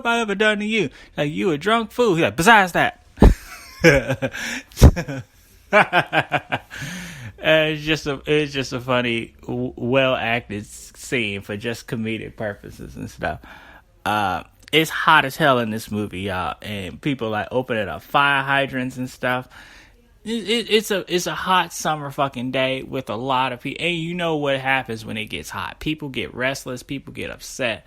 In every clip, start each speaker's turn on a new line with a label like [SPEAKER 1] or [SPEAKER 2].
[SPEAKER 1] have I ever done to you? Like, you a drunk fool. He's like, besides that. It's just a funny, well acted scene for just comedic purposes and stuff. It's hot as hell in this movie, y'all, and people like opening up fire hydrants and stuff. It's a hot summer fucking day with a lot of people, and you know what happens when it gets hot. People get restless. People get upset.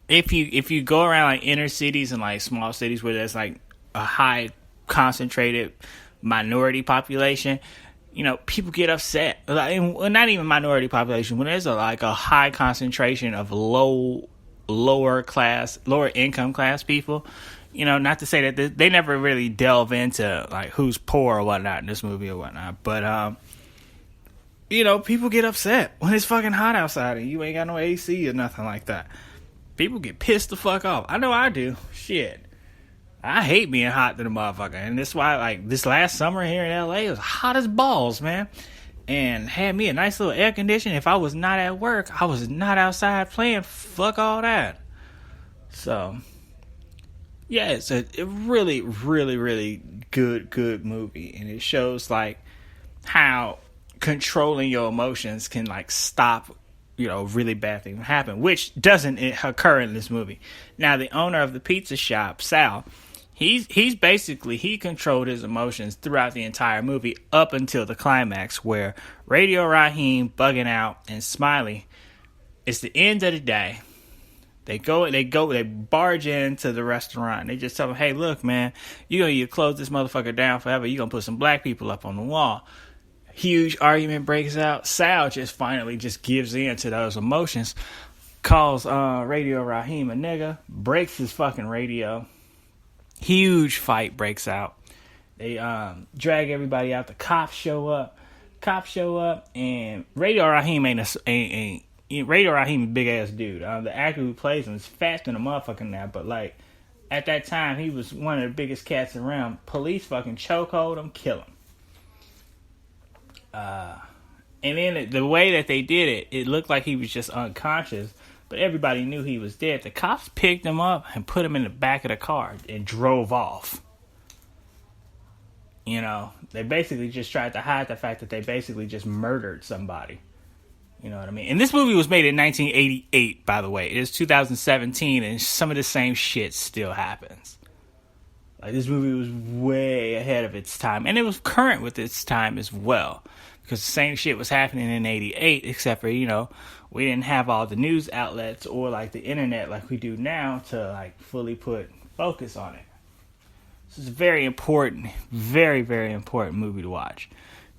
[SPEAKER 1] If you go around like inner cities and like small cities where there's like a high concentrated minority population, you know, people get upset. Like, not even minority population. When there's a high concentration of lower income class people, you know, not to say that they never really delve into like who's poor or whatnot in this movie or whatnot, but you know, people get upset when it's fucking hot outside and you ain't got no AC or nothing like that. People get pissed the fuck off. I know I do. Shit. I hate being hot to the motherfucker. And that's why, like, this last summer here in LA, it was hot as balls, man. And had me a nice little air conditioning. If I was not at work, I was not outside playing. Fuck all that. So, yeah, it's a really, really, really good movie. And it shows, like, how controlling your emotions can, like, stop, you know, really bad things happen, which doesn't occur in this movie. Now, the owner of the pizza shop, Sal, he's basically, he controlled his emotions throughout the entire movie up until the climax where Radio Raheem, Bugging Out, and Smiley, it's the end of the day. They barge into the restaurant. They just tell them, hey, look, man, you're going to close this motherfucker down forever. You're going to put some black people up on the wall. Huge argument breaks out. Sal just finally just gives in to those emotions, calls Radio Raheem a nigga, breaks his fucking radio. Huge fight breaks out. They drag everybody out. The cops show up. And Radio Raheem ain't Radio Raheem a big ass dude. The actor who plays him is fat than a motherfucker now, but like at that time he was one of the biggest cats around. Police fucking chokehold him, kill him. And then the way that they did it, it looked like he was just unconscious, but everybody knew he was dead. The cops picked him up and put him in the back of the car and drove off. You know, they basically just tried to hide the fact that they basically just murdered somebody. You know what I mean? And this movie was made in 1988, by the way. It is 2017, and some of the same shit still happens. Like, this movie was way ahead of its time, and it was current with its time as well. Because the same shit was happening in 88, except for, you know, we didn't have all the news outlets or, like, the internet like we do now to, like, fully put focus on it. This is a very important, very, very important movie to watch.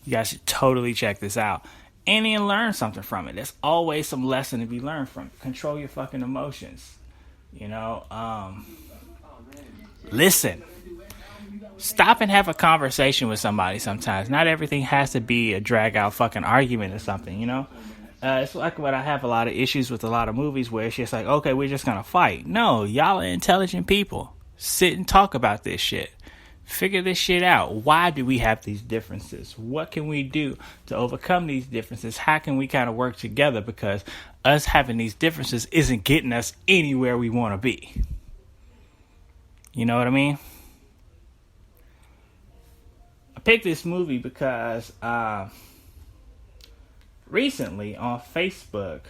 [SPEAKER 1] You guys should totally check this out. And then learn something from it. There's always some lesson to be learned from it. Control your fucking emotions. You know, listen. Stop and have a conversation with somebody sometimes. Not everything has to be a drag-out fucking argument or something, you know? It's like when I have a lot of issues with a lot of movies where it's just like, okay, we're just gonna fight. No, y'all are intelligent people. Sit and talk about this shit. Figure this shit out. Why do we have these differences? What can we do to overcome these differences? How can we kind of work together? Because us having these differences isn't getting us anywhere we want to be. You know what I mean? I picked this movie because recently on Facebook,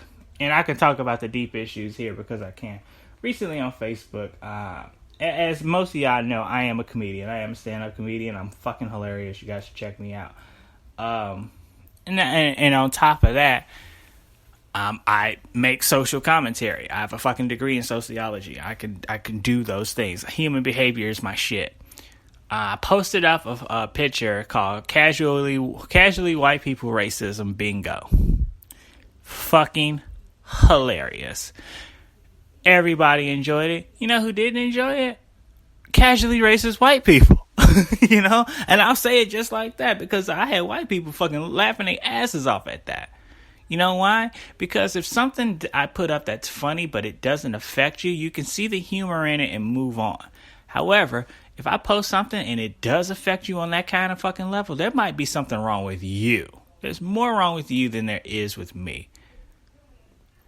[SPEAKER 1] and I can talk about the deep issues here because I can. Recently on Facebook, as most of y'all know, I am a comedian. I am a stand-up comedian. I'm fucking hilarious. You guys should check me out. And on top of that, I make social commentary. I have a fucking degree in sociology. I can do those things. Human behavior is my shit. I posted up a picture called Casually White People Racism Bingo. Fucking hilarious. Everybody enjoyed it. You know who didn't enjoy it? Casually racist white people. You know? And I'll say it just like that because I had white people fucking laughing their asses off at that. You know why? Because if something I put up that's funny but it doesn't affect you, you can see the humor in it and move on. However, if I post something and it does affect you on that kind of fucking level, there might be something wrong with you. There's more wrong with you than there is with me.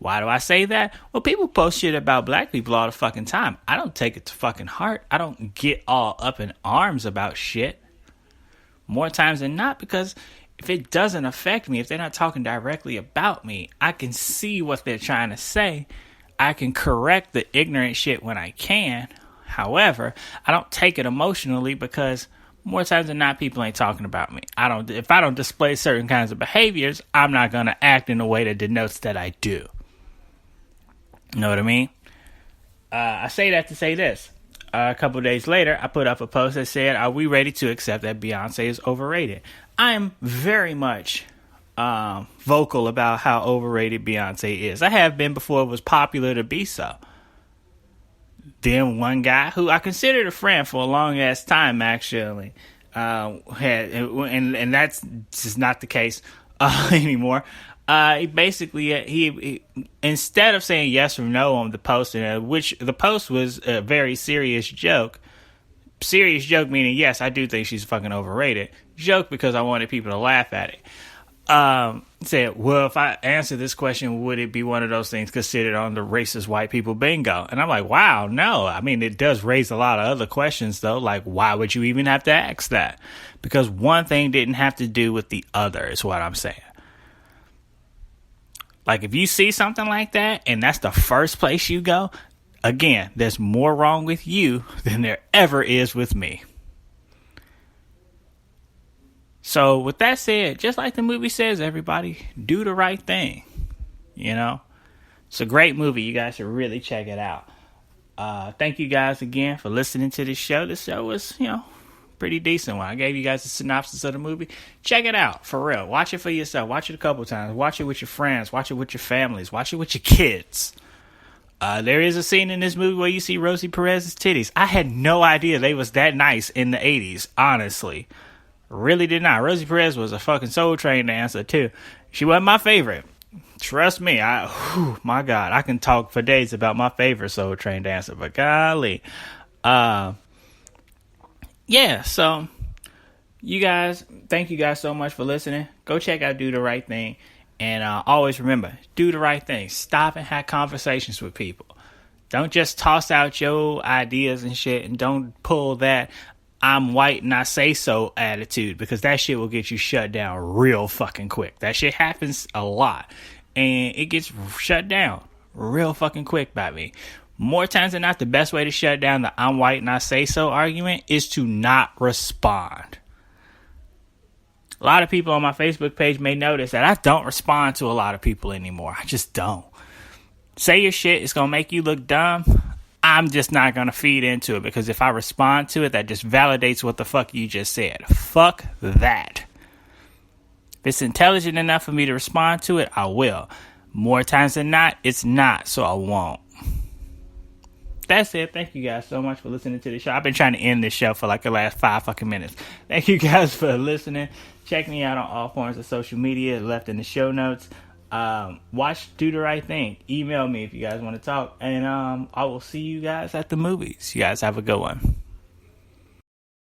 [SPEAKER 1] Why do I say that? Well, people post shit about black people all the fucking time. I don't take it to fucking heart. I don't get all up in arms about shit. More times than not, because if it doesn't affect me, if they're not talking directly about me, I can see what they're trying to say. I can correct the ignorant shit when I can. However, I don't take it emotionally because more times than not, people ain't talking about me. If I don't display certain kinds of behaviors, I'm not going to act in a way that denotes that I do. You know what I mean? I say that to say this. A couple days later, I put up a post that said, "Are we ready to accept that Beyonce is overrated?" I am very much vocal about how overrated Beyonce is. I have been before it was popular to be so. Then one guy who I considered a friend for a long ass time actually and that's just not the case anymore. He basically he instead of saying yes or no on the post, which the post was a very serious joke. Serious joke meaning yes, I do think she's fucking overrated. Joke because I wanted people to laugh at it. Said, well, if I answer this question, would it be one of those things considered on the racist white people bingo? And I'm like, wow, no. I mean, it does raise a lot of other questions, though. Like, why would you even have to ask that? Because one thing didn't have to do with the other, is what I'm saying. Like, if you see something like that, and that's the first place you go, again, there's more wrong with you than there ever is with me. So, with that said, just like the movie says, everybody, do the right thing. You know? It's a great movie. You guys should really check it out. Thank you guys again for listening to this show. This show was, pretty decent one. I gave you guys a synopsis of the movie. Check it out, for real. Watch it for yourself. Watch it a couple times. Watch it with your friends. Watch it with your families. Watch it with your kids. There is a scene in this movie where you see Rosie Perez's titties. I had no idea they was that nice in the 80s, honestly. Really did not. Rosie Perez was a fucking Soul Train dancer, too. She wasn't my favorite. Trust me. My God. I can talk for days about my favorite Soul Train dancer, but golly. Yeah, so you guys, thank you guys so much for listening. Go check out Do the Right Thing. And always remember, do the right thing. Stop and have conversations with people. Don't just toss out your ideas and shit, and don't pull that I'm white and I say so attitude, because that shit will get you shut down real fucking quick. That shit happens a lot, and it gets shut down real fucking quick by me. More times than not, the best way to shut down the I'm white and I say so argument is to not respond. A lot of people on my Facebook page may notice that I don't respond to a lot of people anymore. I just don't. Say your shit, it's going to make you look dumb. I'm just not going to feed into it, because if I respond to it, that just validates what the fuck you just said. Fuck that. If it's intelligent enough for me to respond to it, I will. More times than not, it's not, so I won't. That's it. Thank you guys so much for listening to the show. I've been trying to end this show for like the last 5 fucking minutes. Thank you guys for listening. Check me out on all forms of social media left in the show notes. Watch Do the Right Thing. Email me if you guys want to talk. And I will see you guys at the movies. You guys have a good one.